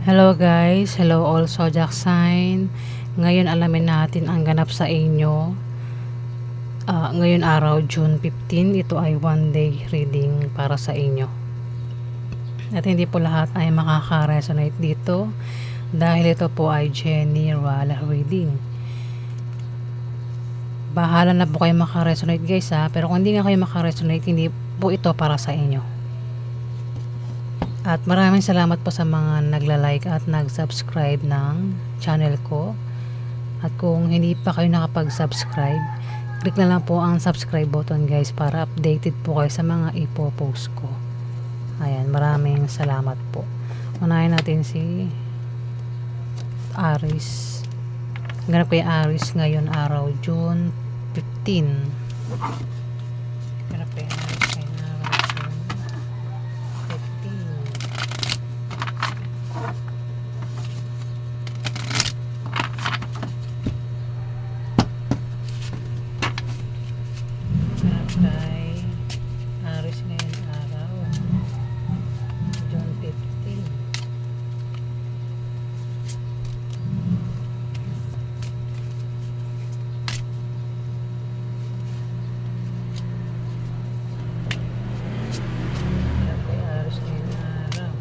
Hello guys, hello all zodiac sign. Ngayon alamin natin ang ganap sa inyo. Ngayon araw, June 15, ito ay one day reading para sa inyo. At hindi po lahat ay makaka-resonate dito dahil ito po ay general reading. Bahala na po kayo maka-resonate guys pero kung hindi nga kayo maka-resonate, hindi po ito para sa inyo. At maraming salamat po sa mga nagla-like at nag-subscribe ng channel ko. At kung hindi pa kayo nakapag-subscribe, click na lang po ang subscribe button guys para updated po kayo sa mga ipo-post ko. Ayan, maraming salamat po. Unahin natin si Aries. Ganap kay Aries ngayon araw, June 15. Ganap kay Aries ngayon araw, June 15. Kay Aries ngayon araw, June 15. Kay Aries ngayon araw.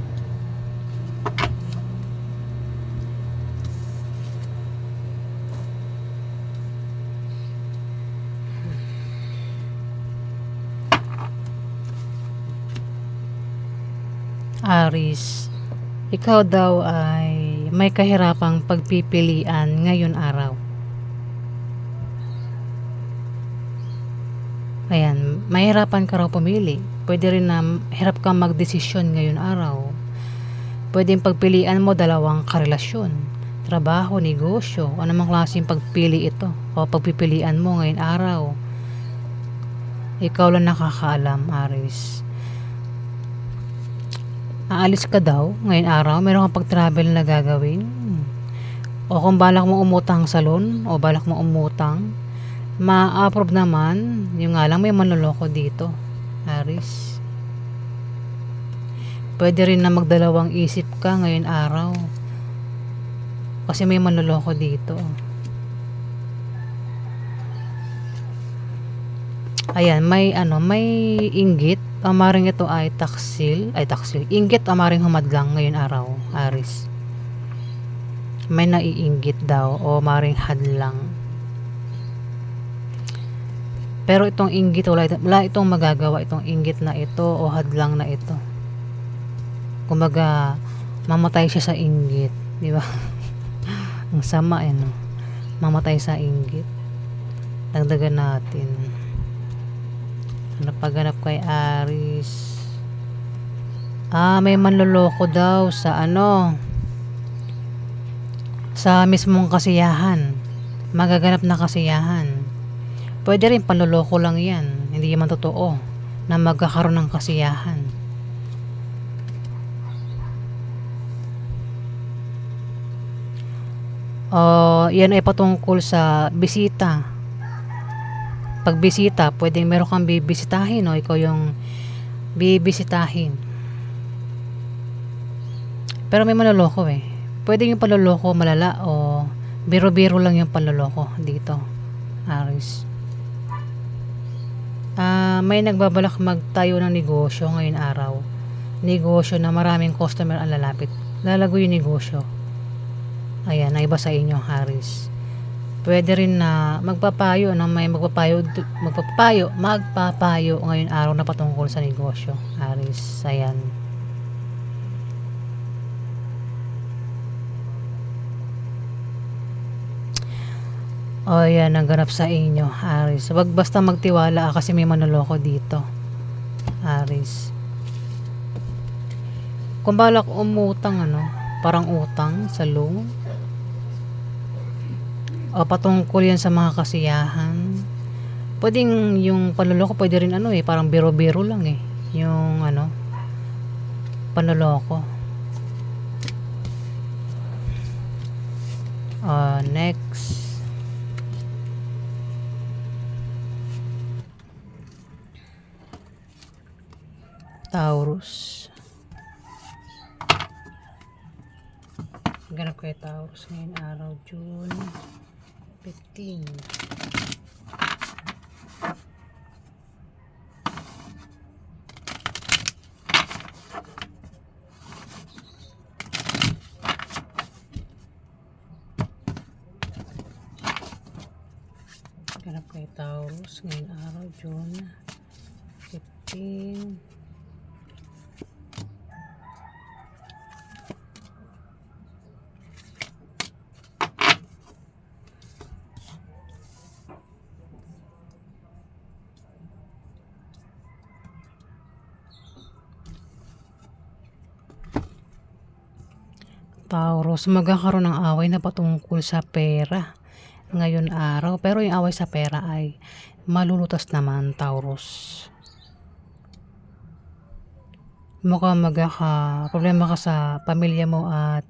Aries, ikaw daw ay may kahirapang pagpipilian ngayon araw. Ayan, mahirapan ka raw pumili. Pwede rin na hirap kang magdesisyon ngayon araw. Pwedeng pagpilian mo dalawang karelasyon, trabaho, negosyo, anumang klaseng pagpili ito o pagpipilian mo ngayon araw. Ikaw lang nakakaalam, Aries. Aalis ka daw ngayon araw, meron kang pag-travel na gagawin. O kung balak mo umutang sa loan o balak mo umutang, ma-approve naman. Yung nga lang may manloloko dito, Aries. Pwede rin na magdalawang isip ka ngayon araw. Kasi may manloloko dito. Ayan, may inggit. Amaring ito ay taksil. Inggit amaring humadlang ngayon araw, Aries. May naiinggit daw o maring hadlang. Pero itong inggit wala itong magagawa, itong inggit na ito o hadlang na ito. Kumbaga mamatay siya sa inggit, di ba? Ang sama no. Mamatay sa inggit. Dagdagan natin. Napaganap kay Aries. May manloloko daw sa sa mismong kasiyahan. Magaganap na kasiyahan. Pwede rin panloloko lang yan. Hindi naman totoo na magkakaroon ng kasiyahan. Yan ay patungkol sa bisita. Pag bisita, pwedeng meron kang bibisitahin o ikaw yung bibisitahin. Pero may manloloko Pwede yung panloloko malala o biro-biro lang yung panloloko dito, Aries. May nagbabalak magtayo ng negosyo ngayon araw. Negosyo na maraming customer ang lalapit. Lalago yung negosyo. Ayan, naiba sa inyo, Aries. Pwede rin na magpapayo ngayon araw na patungkol sa negosyo, Aries. Ayan. Yan ang ganap sa inyo, Aries. Wag basta magtiwala kasi may manloloko dito, Aries. Kung balak umutang parang utang sa loan o patungkol yan sa mga kasiyahan, pwedeng yung panloloko pwede rin parang biro-biro lang yung panloloko. Next, Taurus. Ganap kayo Taurus ngayong araw, June 15. Ganap kayo Taurus ngayong araw, June 15. Taurus, magkakaroon ng away na patungkol sa pera ngayon araw. Pero yung away sa pera ay malulutas naman, Taurus. Mukhang problema ka sa pamilya mo at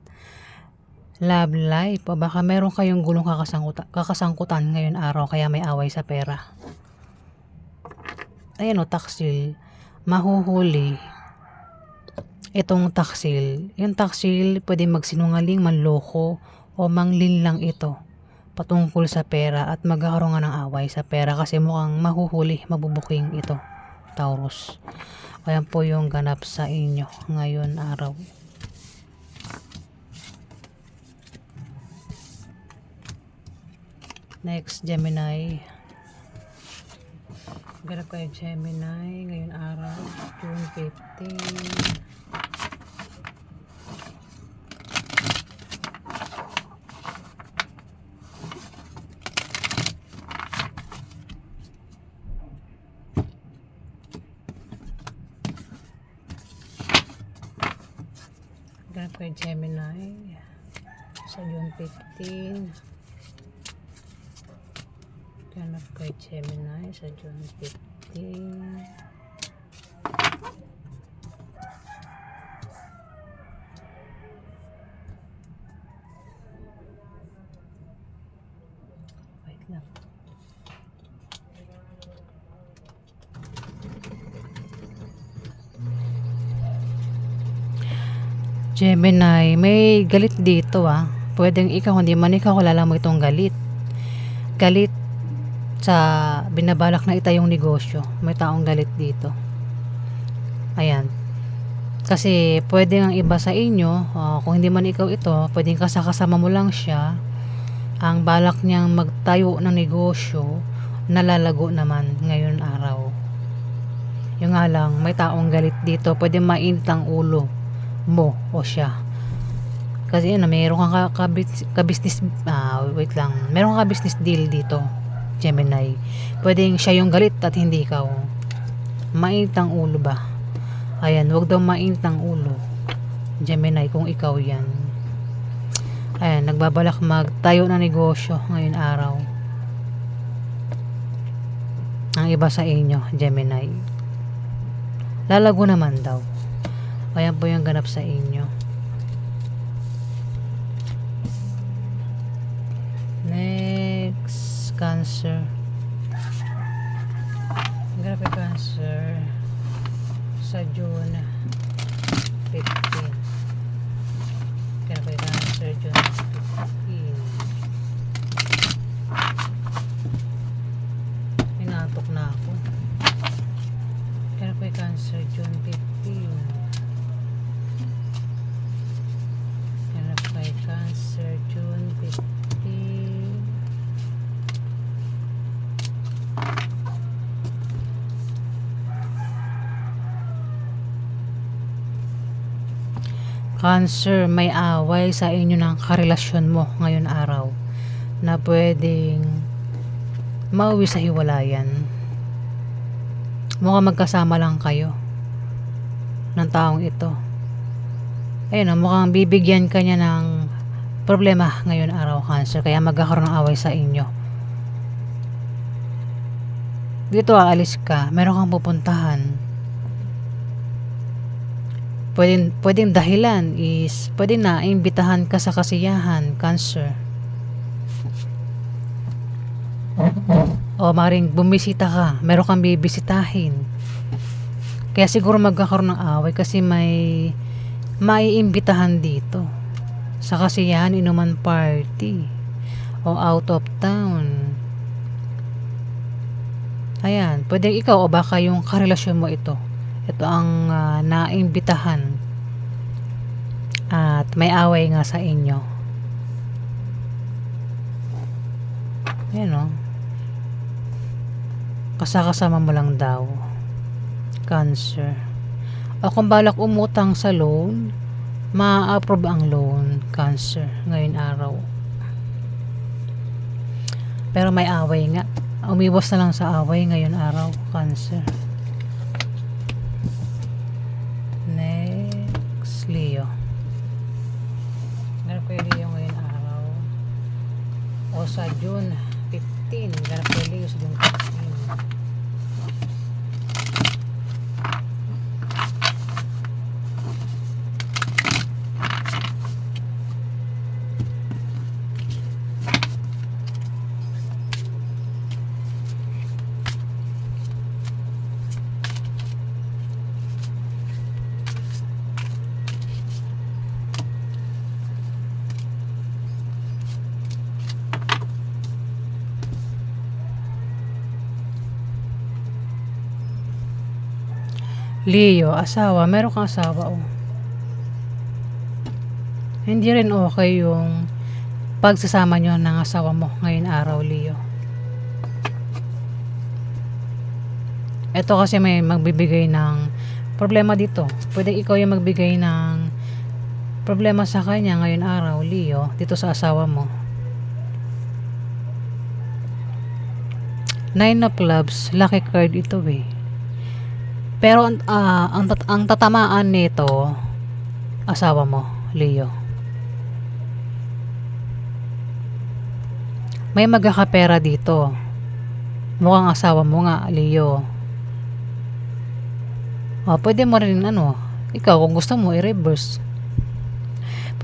love life. O baka meron kayong gulong kakasangkutan ngayon araw kaya may away sa pera. Ayan o, taksil. Mahuhuli itong taksil. Yung taksil pwede magsinungaling, manloko o manglinlang ito patungkol sa pera at magkakaroon nga ng away sa pera kasi mukhang mahuhuli, mabubuking ito, Taurus. Ayan po yung ganap sa inyo ngayon araw. Next, Gemini. Ganap kayo Gemini ngayon araw, June 15. Ganap kayo Gemini sa June 15. Ganap kayo Gemini sa June 15. Wait lang. Gemini, may galit dito ah. Pwedeng ikaw, hindi man ikaw, kilala mo itong galit. Galit sa binabalak na itayong negosyo. May taong galit dito. Ayan. Kasi pwede ang iba sa inyo, kung hindi man ikaw ito, pwedeng kasama mo lang siya. Ang balak niyang magtayo ng negosyo, nalalago naman ngayon araw. Yung nga lang, may taong galit dito. Pwede mainit ang ulo mo o siya. Kasi meron kang ka-business, wait lang. Meron kang ka-business deal dito, Gemini. Pwedeng siya yung galit at hindi ikaw. Mainit ang ulo ba? Ayan, wag daw mainit ang ulo, Gemini, kung ikaw yan. Ayan, nagbabalak magtayo ng negosyo ngayon araw. Ang iba sa inyo, Gemini, lalago naman daw. Ayan po yung ganap sa inyo. Next, Cancer. Ganap yung Cancer sa June 15. Ganap yung Cancer June 15. Inatok na ako. Ganap yung Cancer June 15. Cancer June 15. Cancer, may away sa inyo ng karelasyon mo ngayon araw na pwedeng mauwi sa hiwalayan. Mukhang magkasama lang kayo ng taong ito. Ayun, mukhang bibigyan ka niya ng problema ngayon araw, Cancer, kaya magkakaroon ng away sa inyo. Dito aalis ka, meron kang pupuntahan. Pwedeng dahilan is pwedeng na imbitahan ka sa kasiyahan, Cancer. O maring bumisita ka, meron kang bibisitahin. Kaya siguro magkakaroon ng away kasi may maiimbitahan dito sa kasiyahan, inuman party, o out of town. Ayan, pwede ikaw o baka yung karelasyon mo ito. Ito ang naimbitahan at may away nga sa inyo. Ayan o. Kasama mo lang daw. Cancer. O kung balak umutang sa loan, ma-approve ang loan. Cancer. Ngayon araw. Pero may away nga. Umiwas na lang sa away ngayon araw. Cancer. Next, Leo. Ganap kayo Leo ngayon araw. O sa June 15. Ganap kayo Leo sa June 15. Leo, asawa. Meron kang asawa, oh. Hindi rin okay yung pagsasama nyo ng asawa mo ngayon araw, Leo. Ito kasi may magbibigay ng problema dito. Pwede ikaw yung magbigay ng problema sa kanya ngayon araw, Leo, dito sa asawa mo. Nine of Clubs, lucky card ito eh. Pero ang tatamaan nito asawa mo, Leo. May magkakapera dito. Mukhang asawa mo nga, Leo. Pwede mo rin ikaw kung gusto mo i-reverse.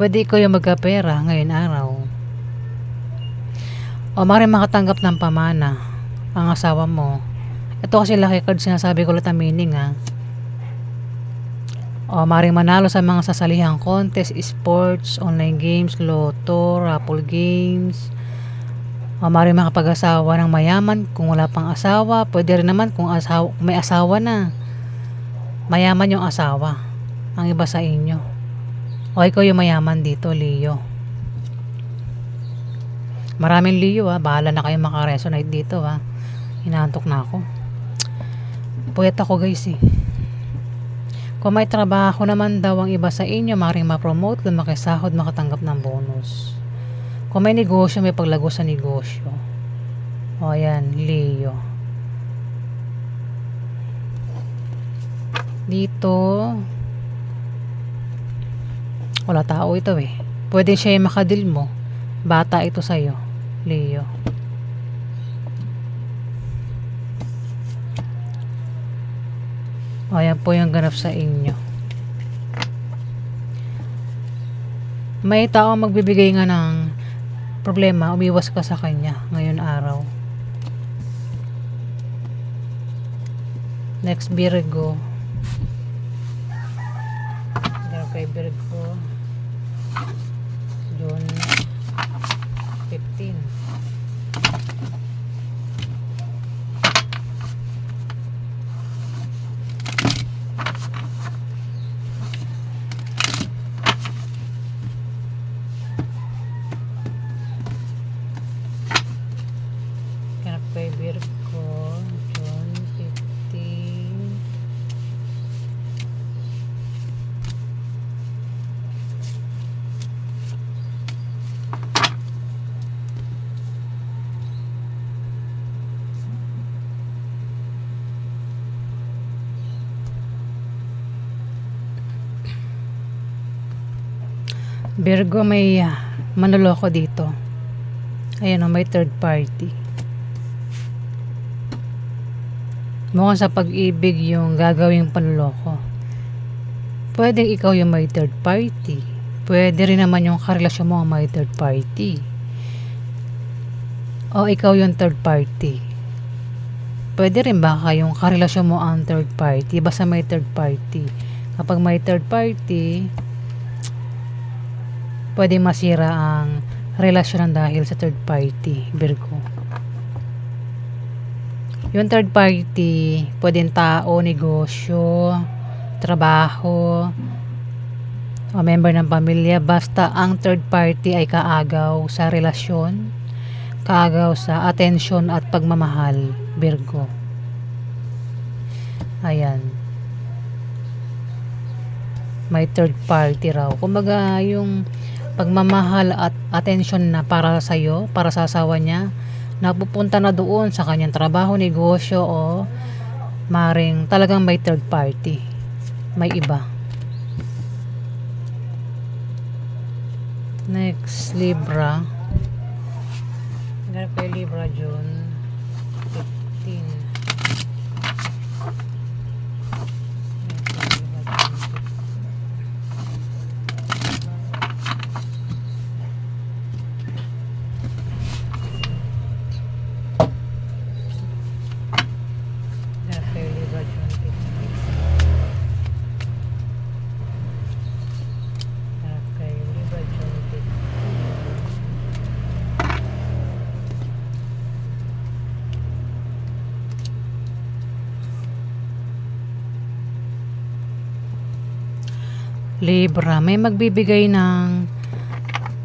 Pwede ikaw yung magkapera ngayon araw. Maaaring makatanggap ng pamana ang asawa mo. Ito kasi lucky card, sinasabi ko ulit ang meaning maaaring manalo sa mga sasalihang contest, sports, online games, loto, raffle games. Maaaring makapag-asawa ng mayaman kung wala pang asawa. Pwede rin naman kung may asawa na. Mayaman yung asawa. Ang iba sa inyo. O ikaw yung mayaman dito, Leo. Maraming Leo bahala na kayo makaresonate dito Inaantok na ako. Puyat ako guys eh. Kung may trabaho naman daw ang iba sa inyo, maaaring ma-promote, lumaki sahod, makatanggap ng bonus. Kung may negosyo, may paglago sa negosyo. Ayan, Leo. Dito, wala tao ito eh. Pwede siya yung makadil mo. Bata ito sa'yo, Leo. Ayan po yung ganap sa inyo. May tao magbibigay nga ng problema, umiwas ka sa kanya ngayon araw. Next, Virgo. Ganap kay Virgo. June 15. Kay Virgo, June 15. Virgo, may manloloko dito. Ayan may third party. Mukhang sa pag-ibig yung gagawing panloloko. Pwede ikaw yung may third party. Pwede rin naman yung karelasyon mo ang may third party. O ikaw yung third party. Pwede rin baka yung karelasyon mo ang third party. Basta may third party. Kapag may third party, pwede masira ang relasyon dahil sa third party, Virgo. Yung third party, pwedeng tao, negosyo, trabaho, o member ng pamilya. Basta ang third party ay kaagaw sa relasyon, kaagaw sa atensyon at pagmamahal, Virgo. Ayan. May third party raw. Kumbaga, yung pagmamahal at atensyon na para sa'yo, para sa asawa niya, napupunta na doon sa kanyang trabaho, negosyo, o maring talagang may third party. May iba. Next, Libra. Ganap kay Libra, June 15. Libra, may magbibigay ng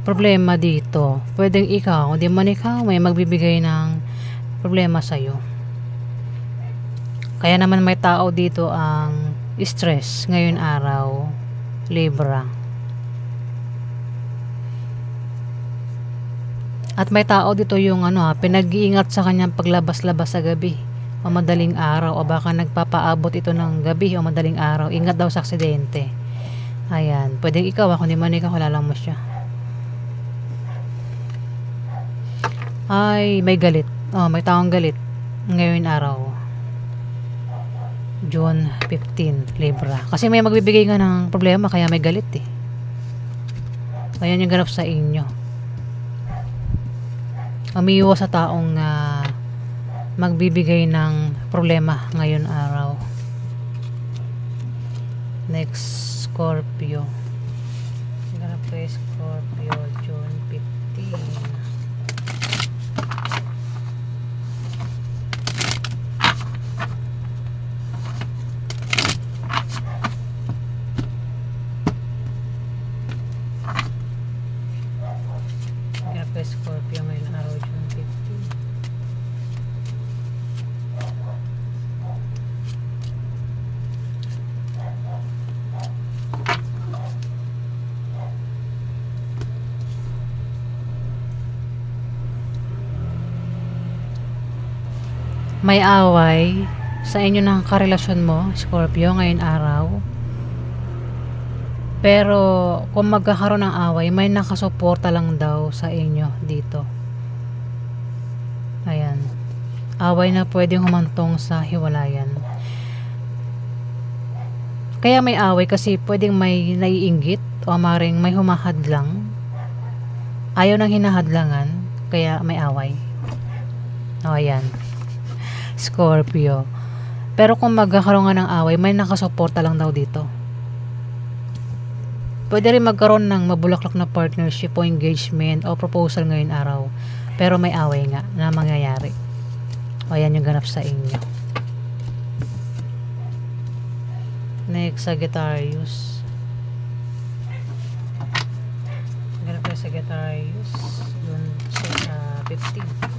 problema dito. Pwedeng ikaw, hindi man ikaw, may magbibigay ng problema sa'yo. Kaya naman may tao dito ang stress ngayon araw, Libra. At may tao dito yung pinag-iingat sa kanyang paglabas-labas sa gabi o madaling araw, o baka nagpapaabot ito ng gabi o madaling araw. Ingat daw sa aksidente. Ayan, pwedeng ikaw, kung di man ikaw, kilala mo siya. Ay, may galit. May taong galit ngayon araw, June 15, Libra. Kasi may magbibigay nga ng problema, kaya may galit eh. Ayan yung ganap sa inyo. Umiiwas sa taong magbibigay ng problema ngayon araw. Next, Scorpio. Ganap kay Scorpio, June 15. Ganap kay Scorpio ngayon araw, June 15. May away sa inyo ng karelasyon mo, Scorpio, ngayon araw. Pero kung magkakaroon ng away, may nakasuporta lang daw sa inyo dito. Ayan. Away na pwedeng humantong sa hiwalayan. Kaya may away kasi pwedeng may naiinggit o maring may humahadlang. Ayaw ng hinahadlangan, kaya may away. Ayan. Scorpio. Pero kung magkakaroon nga ng away, may nakasuporta lang daw dito. Pwede rin magkaroon ng mabulaklak na partnership o engagement o proposal ngayon araw. Pero may away nga na mangyayari. O yan yung ganap sa inyo. Next, Sagittarius. Ganap na Sagittarius. Yun sa 15.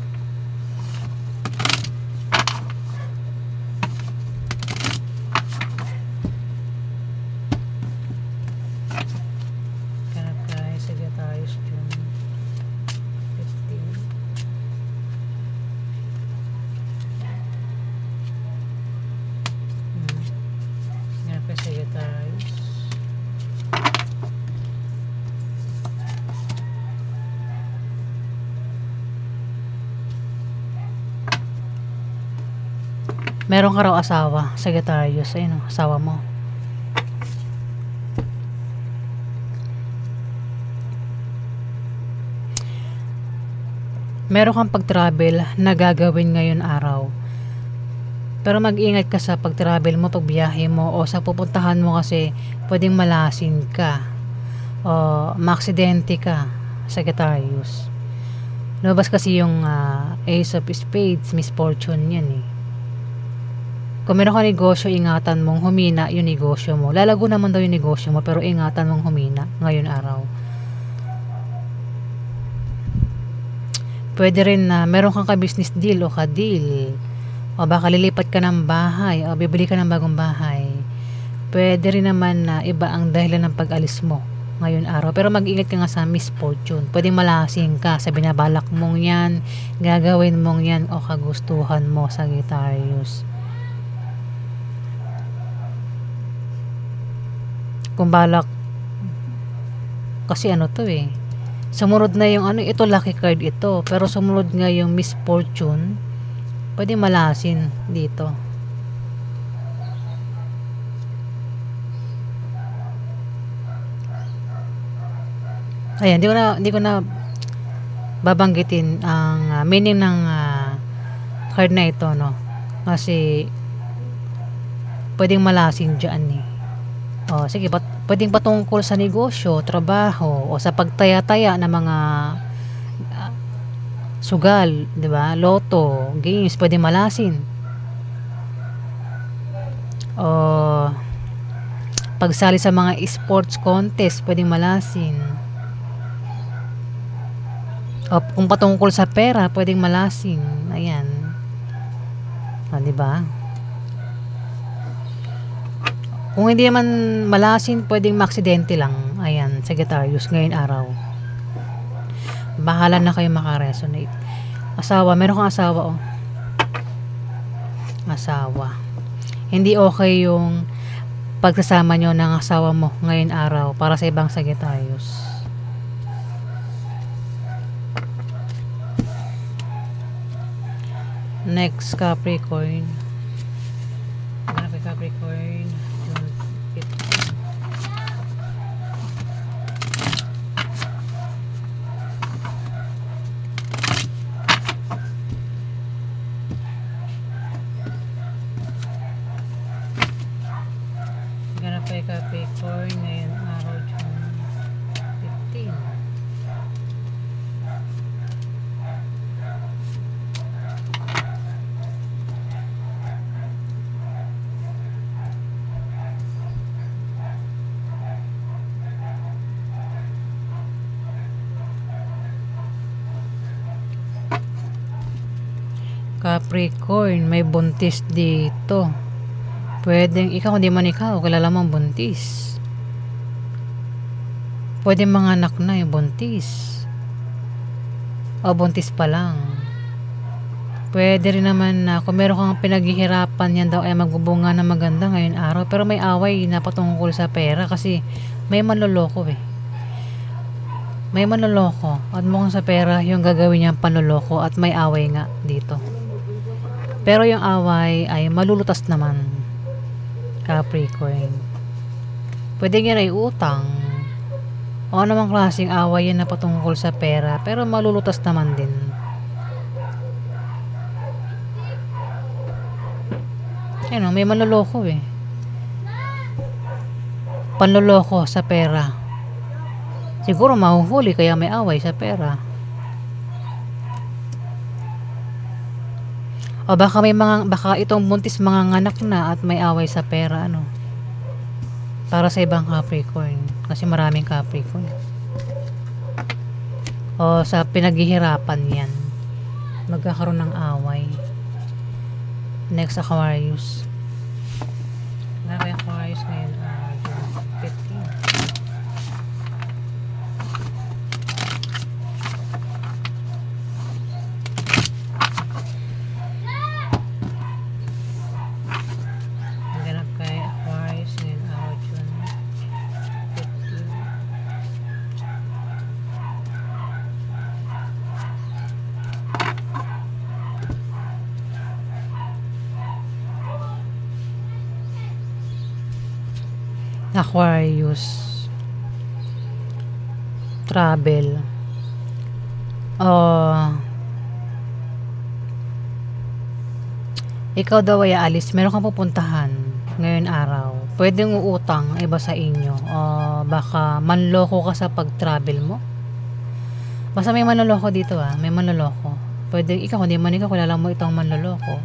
Meron ka raw asawa, Sagittarius. Ayun, asawa mo. Meron kang pag-travel na gagawin ngayon araw. Pero mag-ingat ka sa pag-travel mo, pagbiyahe mo, o sa pupuntahan mo kasi pwedeng malasin ka. o maaksidente ka, Sagittarius. Lumabas kasi yung Ace of Spades, misfortune yan eh. Kung meron ka negosyo, ingatan mong humina yung negosyo mo. Lalago naman daw yung negosyo mo, pero ingatan mong humina ngayon araw. Pwede rin na meron kang ka-business deal o ka-deal. O baka lilipat ka ng bahay o bibili ka ng bagong bahay. Pwede rin naman na iba ang dahilan ng pag-alis mo ngayon araw. Pero mag-ingat ka nga sa misfortune. Pwedeng malasing ka sa binabalak mong yan, gagawin mong yan o kagustuhan mo, Sagittarius. Kung balak, kasi ano to eh, sumunod na yung ito lucky card ito, pero sumunod nga yung misfortune, pwedeng malasin dito. Ayan, hindi ko na babanggitin ang meaning ng card na ito, no? Kasi pwedeng malasin dyan eh. O, sige, pwedeng patungkol sa negosyo, trabaho, o sa pagtaya-taya ng mga sugal, di ba? Loto, games, pwedeng malasin. O pagsali sa mga sports contest, pwedeng malasin. O kung patungkol sa pera, pwedeng malasin. Ayan. O, di ba? Kung hindi naman malasin, pwedeng maaksidente lang. Ayan, Sagittarius, ngayon araw. Bahala na kayo makaresonate. Asawa, meron kang asawa oh. Asawa. Hindi okay yung pagsasama nyo ng asawa mo ngayon araw para sa ibang Sagittarius. Next, Capricorn. Capricorn. Ganap kay Capricorn ngayon araw June 15. Capricorn, may buntis dito. Pwedeng ikaw, hindi man ikaw, kilala mong buntis. Pwedeng mga anak na yung buntis. O buntis pa lang. Pwede rin naman na kung meron kang pinaghihirapan, yan daw ay magbubunga na maganda ngayon araw. Pero may away na patungkol sa pera kasi may manloloko eh. May manloloko at mukhang sa pera yung gagawin niyang panloloko at may away nga dito. Pero yung away ay malulutas naman, Capricorn. Pwede yan ay utang o anumang klaseng away yan na patungkol sa pera, pero malulutas naman din. Ano, may manloloko eh. Panloloko sa pera. Siguro mahuhuli kaya may away sa pera. O baka baka itong buntis mga anak na at may away sa pera, ano. Para sa ibang Capricorn, kasi maraming Capricorn. O sa pinaghihirapan yan, magkakaroon ng away. Next, Aquarius. May Aquarius ngayon, 15. Aquarius, travel, ikaw daw ay aalis, meron kang pupuntahan ngayon araw, Puwedeng uutang ang iba sa inyo o baka manloko ka sa pag-travel mo. Basta may manloloko dito, may manloloko. Puwedeng ikaw, hindi man ikaw kilala mo itong manloloko.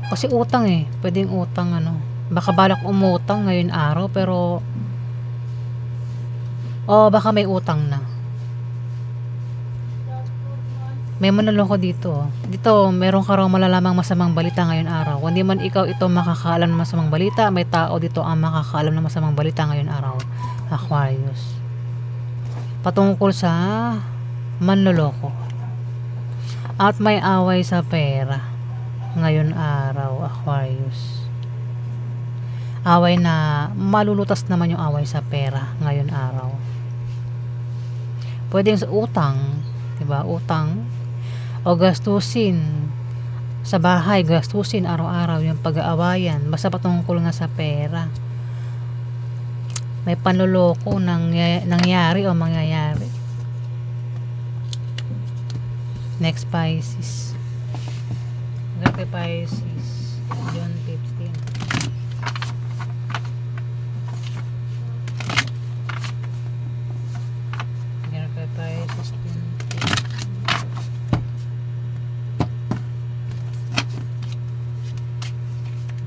Kasi utang, puwedeng utang ano, baka balak umutang ngayon araw pero baka may utang na. May manloloko dito. Dito meron ka raw malalamang masamang balita ngayon araw. Kung di man ikaw ito makakaalam ng masamang balita, may tao dito ang makakaalam ng masamang balita ngayon araw. Aquarius. Patungkol sa manloloko. At may away sa pera ngayon araw, Aquarius. Away na malulutas naman yung away sa pera ngayon araw. Pwedeng sa utang, 'di ba? Utang o gastusin sa bahay, gastusin araw-araw yung pag-aawayan, basta patungkol nga sa pera. May panloloko nangyari o mangyayari. Next, Pisces. Grabe, Pisces. June 15. Grabe, Pisces.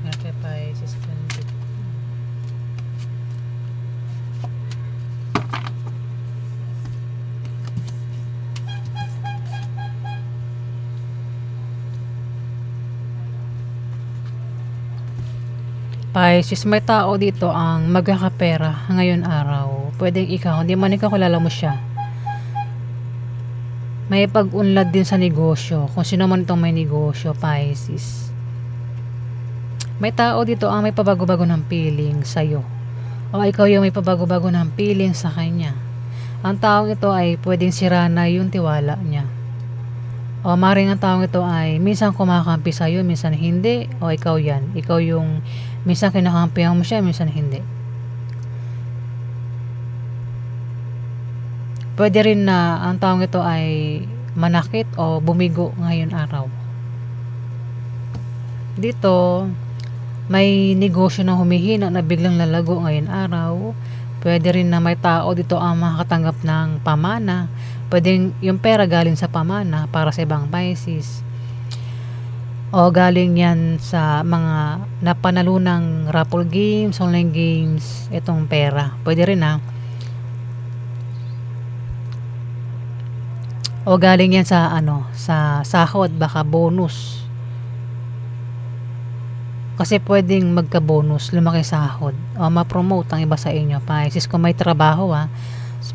Grabe, Pisces. Pisces, may tao dito ang magkakapera ngayon araw. Pwedeng ikaw, hindi man ikaw kilala mo siya. May pag-unlad din sa negosyo. Kung sino man itong may negosyo, Pisces. May tao dito ang may pabago-bago ng feeling sa'yo. O ikaw yung may pabago-bago ng feeling sa kanya. Ang taong ito ay pwedeng sira na yung tiwala niya. O maring ang taong ito ay minsan kumakampi sa'yo, minsan hindi. O ikaw yan. Ikaw yung minsan kinakampihan mo siya, minsan hindi. Pwede rin na ang taong ito ay manakit o bumigo ngayon araw. Dito, may negosyo na humihina na biglang lalago ngayon araw. Pwede rin na may tao dito ang makakatanggap ng pamana. Pwedeng yung pera galing sa pamana para sa ibang Pisces. O galing yan sa mga napanalunang raffle games, online games, itong pera. Pwede rin O galing yan sa sa sahod, baka bonus. Kasi pwedeng magka-bonus, lumaki sahod. O ma-promote ang iba sa inyo, Pisces. Kung may trabaho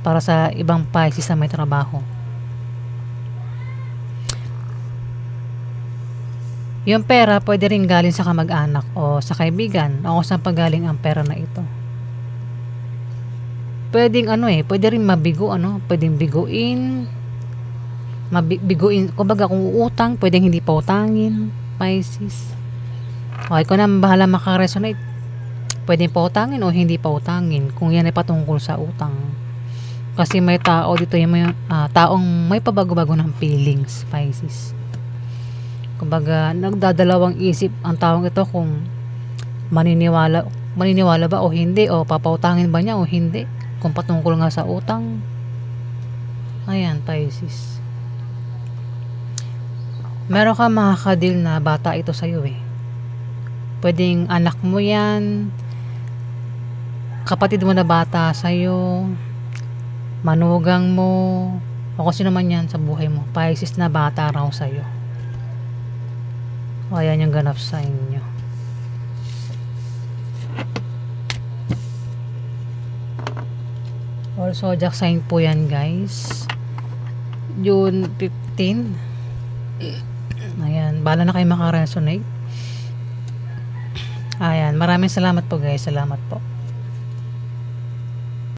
para sa ibang Pisces na may trabaho. Yung pera pwede rin galing sa kamag-anak o sa kaibigan o kung saan pagaling ang pera na ito. Pwedeng pwede rin mabigo, pwedeng biguin, biguin, kumbaga kung uutang, pwedeng hindi pa utangin, Pisces. Okay, kung na bahala makaresonate, pwedeng pa utangin o hindi pa utangin kung yan ay patungkol sa utang. Kasi may tao dito yung taong may pabago-bago ng feelings, Pisces. Kumbaga, nagdadalawang isip ang taong ito kung maniniwala ba o hindi, o papautangin ba niya o hindi, kung patungkol nga sa utang. Ayan, Pisces. Meron ka makakadil na bata ito sa'yo Pwedeng anak mo yan, kapatid mo na bata sa'yo, manugang mo, o kung sino man yan sa buhay mo, Pisces na bata raw sa'yo. O ayan yung ganap sa inyo. Also, zodiac sign po yan, guys. June 15. Ayan, bala na kayo makaresonate. Ayan, maraming salamat po, guys. Salamat po.